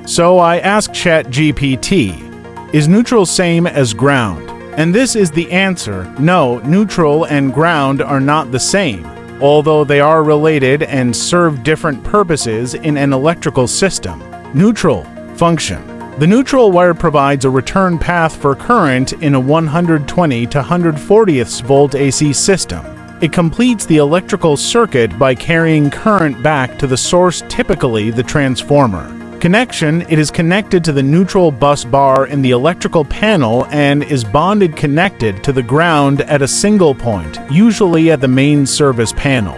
So I asked ChatGPT, is neutral same as ground? And this is the answer: no, neutral and ground are not the same, although they are related and serve different purposes in an electrical system. Neutral function. The neutral wire provides a return path for current in a 120 to 140th volt AC system. It completes the electrical circuit by carrying current back to the source, typically the transformer. Connection: it is connected to the neutral bus bar in the electrical panel and is bonded connected to the ground at a single point, usually at the main service panel.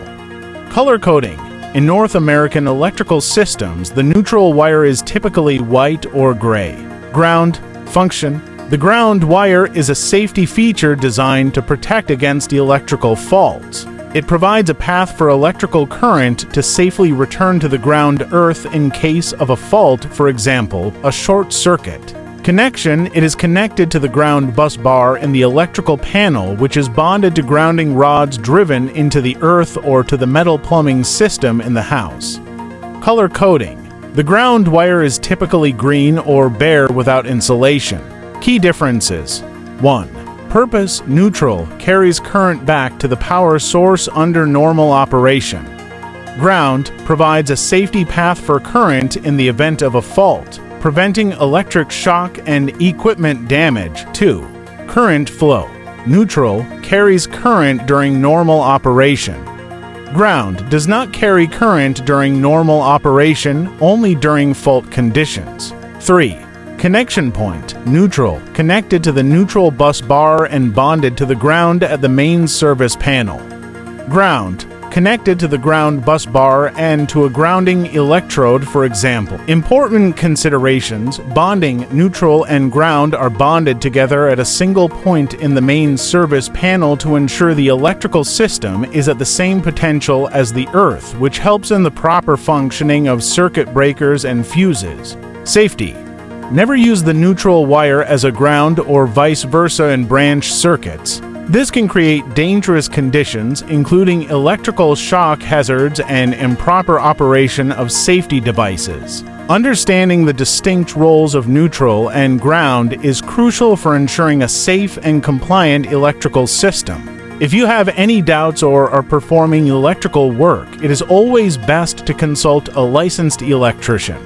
Color coding. In North American electrical systems, the neutral wire is typically white or gray. Ground function. The ground wire is a safety feature designed to protect against electrical faults. It provides a path for electrical current to safely return to the ground earth in case of a fault, for example, a short circuit. Connection: it is connected to the ground bus bar in the electrical panel, which is bonded to grounding rods driven into the earth or to the metal plumbing system in the house. Color coding. The ground wire is typically green or bare without insulation. Key differences. 1. Purpose: neutral, carries current back to the power source under normal operation. Ground provides a safety path for current in the event of a fault, preventing electric shock and equipment damage. 2. Current flow. Neutral carries current during normal operation. Ground does not carry current during normal operation, only during fault conditions. 3. Connection point. Neutral, connected to the neutral bus bar and bonded to the ground at the main service panel. Ground, connected to the ground bus bar and to a grounding electrode, for example. Important considerations: bonding: neutral and ground are bonded together at a single point in the main service panel to ensure the electrical system is at the same potential as the earth, which helps in the proper functioning of circuit breakers and fuses. Safety: never use the neutral wire as a ground or vice versa in branch circuits. This can create dangerous conditions, including electrical shock hazards and improper operation of safety devices. Understanding the distinct roles of neutral and ground is crucial for ensuring a safe and compliant electrical system. If you have any doubts or are performing electrical work, it is always best to consult a licensed electrician.